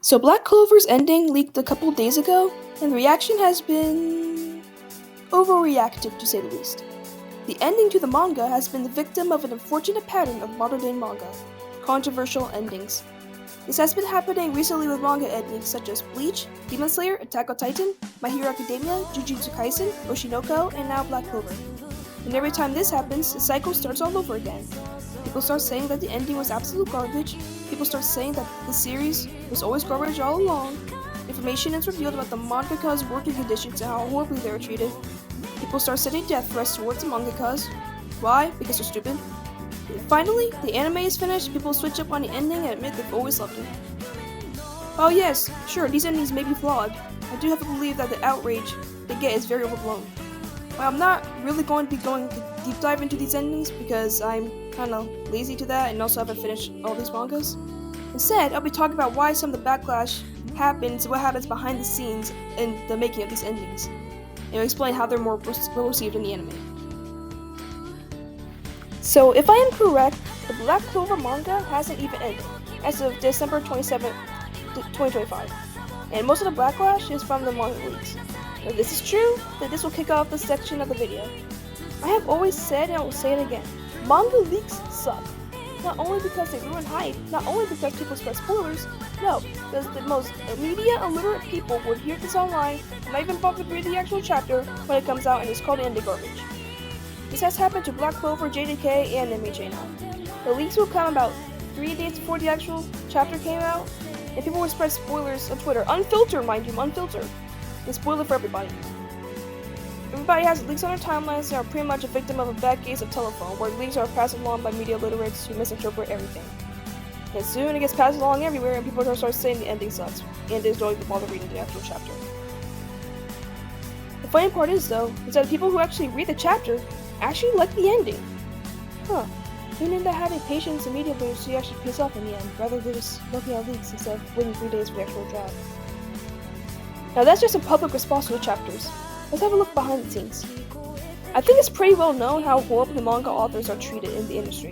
So Black Clover's ending leaked a couple days ago, and the reaction has been overreactive to say the least. The ending to the manga has been the victim of an unfortunate pattern of modern-day manga, controversial endings. This has been happening recently with manga endings such as Bleach, Demon Slayer, Attack on Titan, My Hero Academia, Jujutsu Kaisen, Oshinoko, and now Black Clover. And every time this happens, the cycle starts all over again. People start saying that the ending was absolute garbage. People start saying that the series was always garbage all along. Information is revealed about the mangaka's working conditions and how horribly they were treated. People start sending death threats towards the mangakas. Why? Because they're stupid. And finally, the anime is finished, people switch up on the ending and admit they've always loved it. Oh yes, sure, these endings may be flawed. I do have to believe that the outrage they get is very overblown. Well, I'm not really going to be going to deep dive into these endings because I'm kinda lazy to that and also haven't finished all these mangas. Instead, I'll be talking about why some of the backlash happens and what happens behind the scenes in the making of these endings. And I'll explain how they're more well received in the anime. So, if I am correct, the Black Clover manga hasn't even ended as of December 27th, 2025. And most of the backlash is from the manga leaks. If this is true, then this will kick off this section of the video. I have always said, and I will say it again, manga leaks suck. Not only because they ruin hype, not only because people spread spoilers, no, because the most media illiterate people would hear this online and not even bother to read the actual chapter when it comes out and it's called ending garbage. This has happened to Black Clover, JDK, and Anime now. The leaks will come about 3 days before the actual chapter came out, and people will spread spoilers on Twitter, unfiltered mind you, unfiltered, and spoil it for everybody. Everybody has leaks on their timelines and are pretty much a victim of a bad case of telephone, where leaks are passed along by media literates who misinterpret everything. And soon it gets passed along everywhere and people are going to start saying the ending sucks, and they don't even bother reading the actual chapter. The funny part is, though, is that the people who actually read the chapter actually like the ending. Meaning that having patience and media literacy actually pays off in the end, rather than just looking at leaks instead of waiting 3 days for the actual draft. Now that's just a public response to the chapters. Let's have a look behind the scenes. I think it's pretty well known how horribly manga authors are treated in the industry.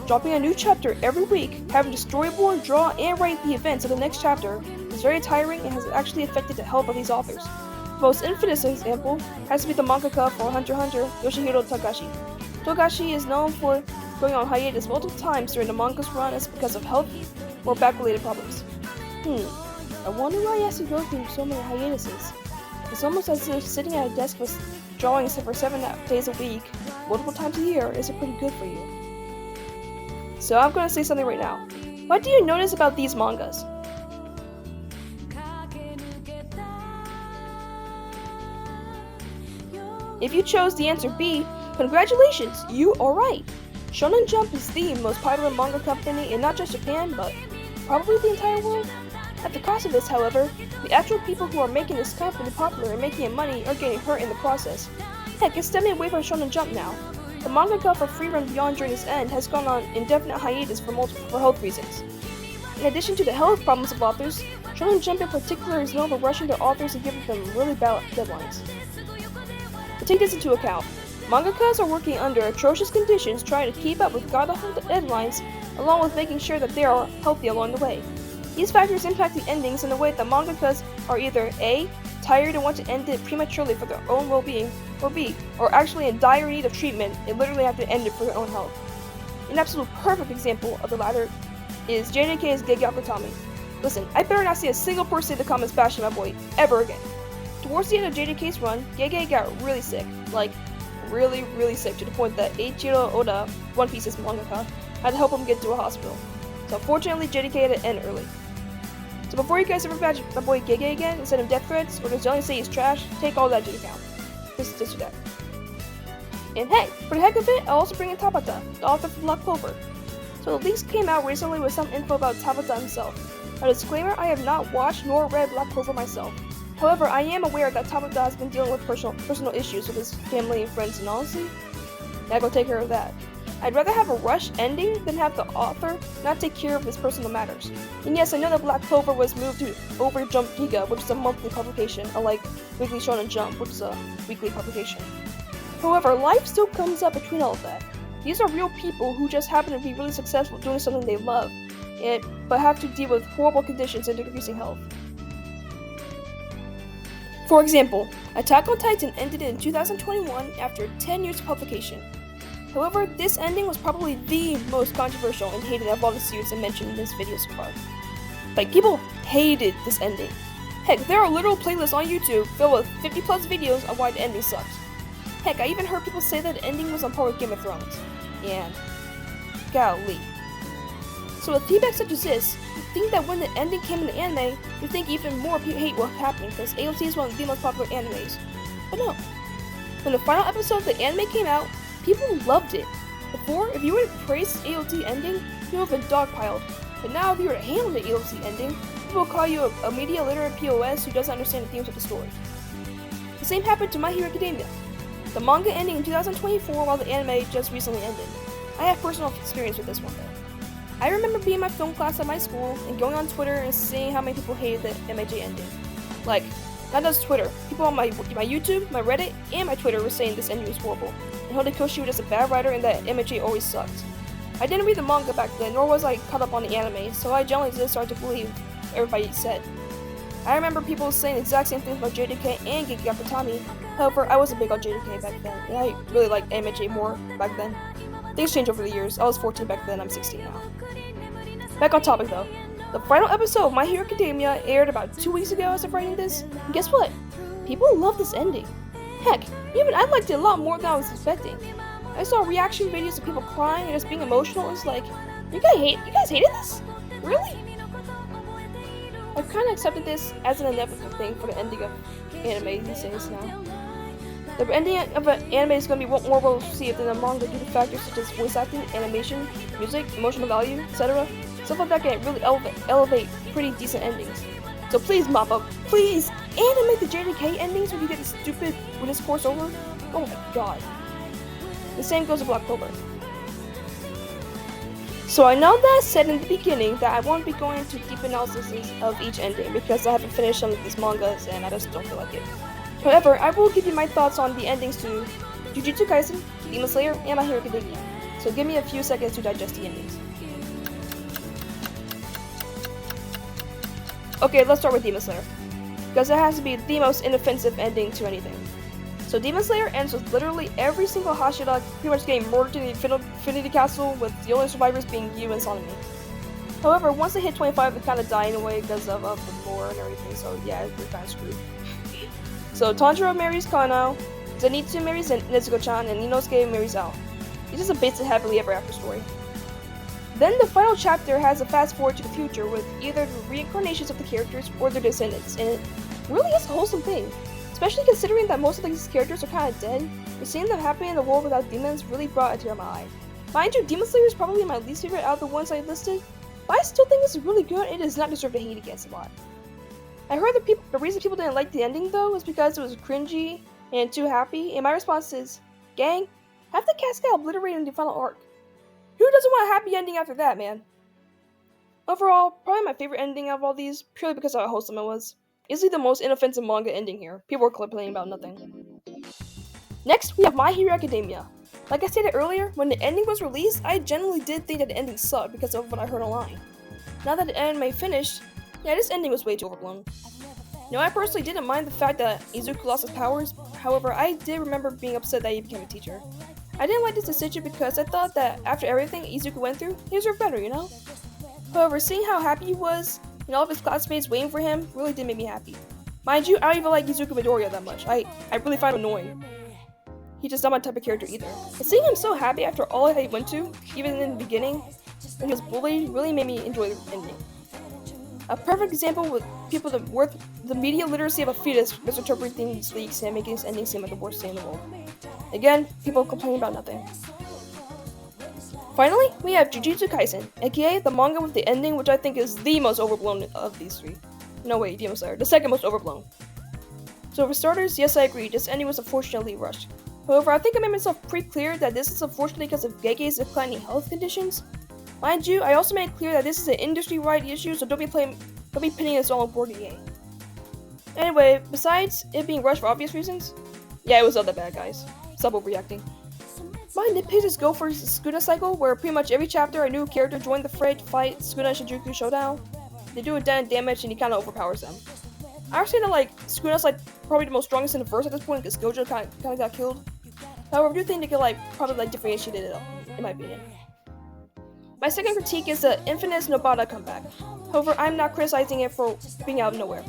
Dropping a new chapter every week, having to storyboard, draw, and write the events of the next chapter is very tiring and has actually affected the health of these authors. The most infamous example has to be the mangaka for Hunter x Hunter, Yoshihiro Togashi. Togashi is known for going on hiatus multiple times during the manga's run as because of health or back-related problems. I wonder why he has to go through so many hiatuses. It's almost as if sitting at a desk with drawing for 7 days a week, multiple times a year, isn't pretty good for you. So I'm gonna say something right now. What do you notice about these mangas? If you chose the answer B, congratulations, you are right. Shonen Jump is the most popular manga company in not just Japan, but probably the entire world. At the cost of this, however, the actual people who are making this company popular and making it money are getting hurt in the process. Heck, it's stemming away from Shonen Jump now. The mangaka for Free Run Beyond during its end has gone on indefinite hiatus for health reasons. In addition to the health problems of authors, Shonen Jump in particular is known for rushing their authors and giving them really bad deadlines. To take this into account, mangakas are working under atrocious conditions trying to keep up with god-awful deadlines, along with making sure that they are healthy along the way. These factors impact the endings in a way that mangakas are either A, tired and want to end it prematurely for their own well-being, or B, are actually in dire need of treatment and literally have to end it for their own health. An absolute perfect example of the latter is JDK's Gege Akutami. Listen, I better not see a single person in the comments bashing my boy ever again. Towards the end of JDK's run, Gege got really sick, like really sick, to the point that Eiichiro Oda, One Piece's mangaka, had to help him get to a hospital. So unfortunately, JDK had to end early. So before you guys ever bash my boy Gege again and send him death threats or just yelling say he's trash, take all that into account. Just do that. And hey, for the heck of it, I'll also bring in Tabata, the author of Black Clover. So the leaks came out recently with some info about Tabata himself. A disclaimer, I have not watched nor read Black Clover myself. However, I am aware that Tabata has been dealing with personal issues with his family and friends, and honestly, I go take care of that. I'd rather have a rushed ending than have the author not take care of his personal matters. And yes, I know that Black Clover was moved to Overjump Giga, which is a monthly publication, unlike Weekly Shonen Jump, which is a weekly publication. However, life still comes up between all of that. These are real people who just happen to be really successful doing something they love. but have to deal with horrible conditions and decreasing health. For example, Attack on Titan ended in 2021 after 10 years of publication. However, this ending was probably the most controversial and hated of all the series I mentioned in this video so far. Like, people hated this ending. Heck, there are literal playlists on YouTube filled with 50 plus videos on why the ending sucks. Heck, I even heard people say that the ending was on par with Game of Thrones. And golly. So with feedback such as this, you think that when the ending came in the anime, you think even more hate was happening because AOT is one of the most popular animes. But no. When the final episode of the anime came out, people loved it. Before, if you were to praise the AOT ending, you would have been dogpiled. But now if you were to handle the AOT ending, people will call you a media literate POS who doesn't understand the themes of the story. The same happened to My Hero Academia. The manga ending in 2024 while the anime just recently ended. I have personal experience with this one though. I remember being in my film class at my school and going on Twitter and seeing how many people hated the MHA ending. Like, not just Twitter, people on my YouTube, my Reddit, and my Twitter were saying this ending was horrible, and horikoshi was just a bad writer and that MHA always sucked. I didn't read the manga back then, nor was I caught up on the anime, so I generally just started to believe everybody said. I remember people saying the exact same things about JDK and gege akutami. However, I wasn't big on JDK back then, and I really liked MHA more back then. Things changed over the years. I was 14 back then, I'm 16 now. Back on topic though. The final episode of My Hero Academia aired about 2 weeks ago as of writing this, and guess what? People love this ending. Heck, even I liked it a lot more than I was expecting. I saw reaction videos of people crying and just being emotional. It's like, you guys hated this? Really? I've kind of accepted this as an inevitable thing for the ending of anime these days now. The ending of an anime is going to be more well received than a manga due to factors such as voice acting, animation, music, emotional value, etc. Stuff like that can really elevate pretty decent endings. So please, Mappa, please animate the JDK endings when you get the stupid with this course over. Oh my god. The same goes with Black Clover. So I know that I said in the beginning that I won't be going into deep analysis of each ending because I haven't finished some of these mangas and I just don't feel like it. However, I will give you my thoughts on the endings to Jujutsu Kaisen, Demon Slayer, and My Hero Academia. So give me a few seconds to digest the endings. Okay, let's start with Demon Slayer, because it has to be the most inoffensive ending to anything. So Demon Slayer ends with literally every single Hashira pretty much getting murdered in the Infinity Castle, with the only survivors being you and Sonami. However, once they hit 25, they kind of die in a way because of the lore and everything, so yeah, we're kind of screwed. So Tanjiro marries Kanao, Zenitsu marries Nezuko-chan, and Inosuke marries Ao. It's just a basic happily ever after story. Then the final chapter has a fast forward to the future with either the reincarnations of the characters or their descendants, and it really is a wholesome thing. Especially considering that most of these characters are kind of dead, and seeing them happy in the world without demons really brought a tear to my eye. Mind you, Demon Slayer is probably my least favorite out of the ones I listed, but I still think this is really good and it does not deserve to hate against a lot. I heard the reason people didn't like the ending though was because it was cringy and too happy, and my response is, gang, have the cast get obliterated in the final arc. Who doesn't want a happy ending after that, man? Overall, probably my favorite ending of all these, purely because of how wholesome it was. Easily the most inoffensive manga ending here. People were complaining about nothing. Next, we have My Hero Academia. Like I stated earlier, when the ending was released, I generally did think that the ending sucked because of what I heard online. Now that the anime finished, yeah, this ending was way too overblown. Now, I personally didn't mind the fact that Izuku lost his powers, however, I did remember being upset that he became a teacher. I didn't like this decision because I thought that after everything Izuku went through, he deserved better, you know? However, seeing how happy he was, and all of his classmates waiting for him, really did make me happy. Mind you, I don't even like Izuku Midoriya that much. I really find him annoying. He's just not my type of character either. But seeing him so happy after all he went to, even in the beginning, when he was bullied, really made me enjoy the ending. A perfect example with people that worth the media literacy of a fetus misinterpreting these leaks and making this ending seem like the worst thing in the world. Again, people complaining about nothing. Finally, we have Jujutsu Kaisen, aka the manga with the ending which I think is the most overblown of these three. No wait, Demon Slayer, the second most overblown. So for starters, yes I agree, this ending was unfortunately rushed. However, I think I made myself pretty clear that this is unfortunately because of Gege's declining health conditions. Mind you, I also made it clear that this is an industry-wide issue, so don't be pinning this all on board EA. Anyway, besides it being rushed for obvious reasons, yeah, it was not that bad, guys. Stop overreacting. My nitpicks is go for Sukuna cycle, where pretty much every chapter a new character joined the fray to fight Sukuna and Shinjuku Showdown. They do a den damage and he kind of overpowers them. I understand that Sukuna's probably the most strongest in the verse at this point because Gojo kind of got killed. However, I do think they could probably differentiate it up, in my opinion. My second critique is the infamous Nobara comeback. However, I'm not criticizing it for being out of nowhere.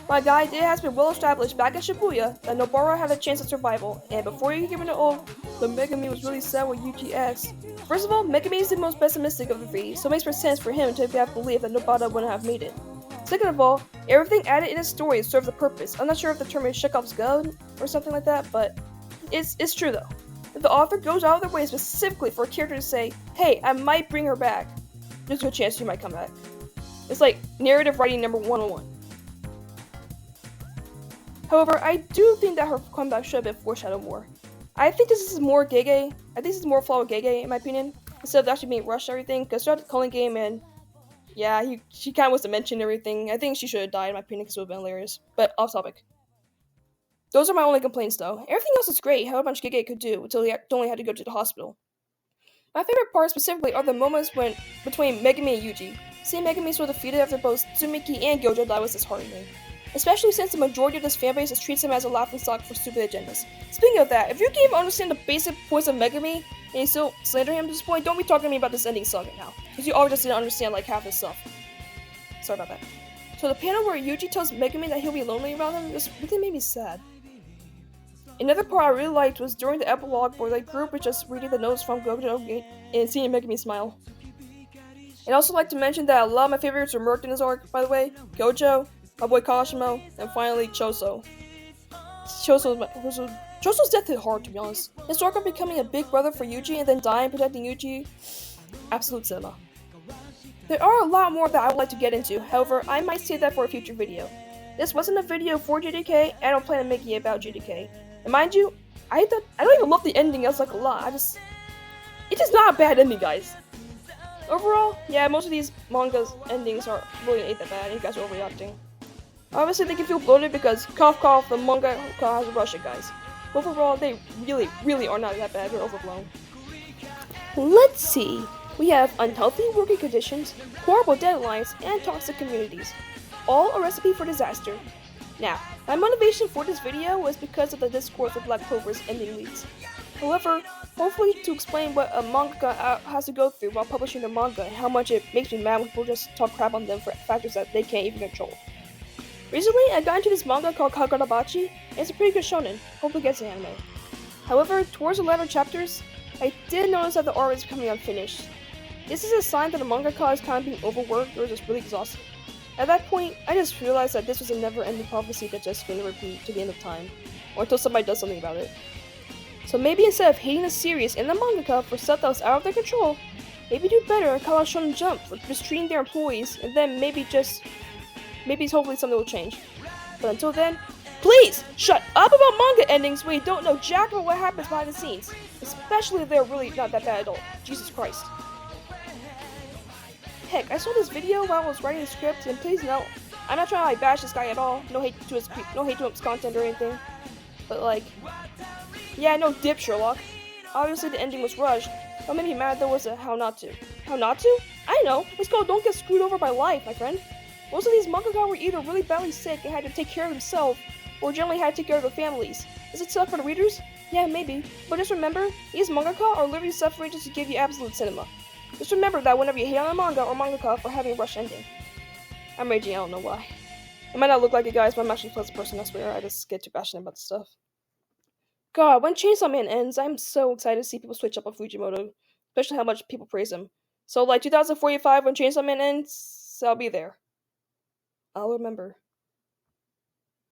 My guy, it has been well established back in Shibuya that Nobara had a chance at survival, and before you give it an the Megami was really sad when Yuji asked. First of all, Megami is the most pessimistic of the three, so it makes more sense for him to have believed that Nobara wouldn't have made it. Second of all, everything added in his story served the purpose. I'm not sure if the term is Chekhov's gun or something like that, but it's true though. If the author goes out of their way specifically for a character to say, hey, I might bring her back, there's a good chance she might come back. It's like narrative writing number 101. However, I do think that her comeback should have been foreshadowed more. I think this is more gege. I think this is more flawed with gege, in my opinion, instead of actually being rushed and everything, because throughout the culling game, and yeah, she kind of was to mention everything. I think she should have died, in my opinion, because it would have been hilarious. But off topic. Those are my only complaints, though. Everything else is great, how much gege could do, until he only had to go to the hospital. My favorite parts specifically are the moments between Megami and Yuji. Seeing Megami so defeated after both Tsumiki and Gojo died was disheartening. Especially since the majority of this fanbase treats him as a laughingstock for stupid agendas. Speaking of that, if you can't even understand the basic points of Megami, and you still slander him at this point, don't be talking to me about this ending saga now. Because you already just didn't understand half his stuff. Sorry about that. So the panel where Yuji tells Megami that he'll be lonely around him just really made me sad. Another part I really liked was during the epilogue where the group was just reading the notes from Gojo and seeing Megami smile. I'd also like to mention that a lot of my favorites were murked in this arc, by the way. Gojo, my boy Kashimo, and finally Choso. Choso's death hit hard, to be honest. His arc of becoming a big brother for Yuji and then dying protecting Yuji, absolute cinema. There are a lot more that I would like to get into, however, I might save that for a future video. This wasn't a video for JDK, and I don't plan on making it about JDK. And mind you, I don't even love the ending else a lot, it's just not a bad ending, guys. Overall, yeah, most of these manga's endings are really ain't that bad, and you guys are overreacting. Obviously, they can feel bloated because, cough cough, the manga has rushed it, guys. Overall, they really are not that bad, they're overblown. Let's see. We have unhealthy working conditions, horrible deadlines, and toxic communities. All a recipe for disaster. Now, my motivation for this video was because of the discourse with Black Clover's ending leaks. However, hopefully to explain what a mangaka has to go through while publishing their manga and how much it makes me mad when people just talk crap on them for factors that they can't even control. Recently, I got into this manga called Kagurabachi, and it's a pretty good shonen. Hopefully it gets an anime. However, towards the latter chapters, I did notice that the art is becoming unfinished. This is a sign that the mangaka is kind of being overworked or just really exhausted. At that point, I just realized that this was a never-ending prophecy that's just going to repeat to the end of time, or until somebody does something about it. So maybe instead of hating the series and the mangaka for stuff that was out of their control, maybe do better and call out Shonen Jump for mistreating their employees, and then maybe hopefully something will change. But until then, please shut up about manga endings when you don't know jack about what happens behind the scenes, especially if they're really not that bad at all. Jesus Christ. Heck, I saw this video while I was writing the script, and please note, I'm not trying to bash this guy at all. No hate to his content or anything. But yeah, no dip, Sherlock. Obviously the ending was rushed. What made me mad though was how not to. How not to? I know. It's called don't get screwed over by life, my friend. Most of these mangaka were either really badly sick and had to take care of themselves, or generally had to take care of their families. Is it tough for the readers? Yeah, maybe. But just remember, these mangaka are literally suffering just to give you absolute cinema. Just remember that whenever you hate on a manga or mangaka for having a rush ending. I'm raging, I don't know why. I might not look like it, guys, but I'm actually a pleasant person, I swear. I just get too passionate about this stuff. God, when Chainsaw Man ends, I'm so excited to see people switch up on Fujimoto, especially how much people praise him. So 2045 when Chainsaw Man ends, I'll be there. I'll remember.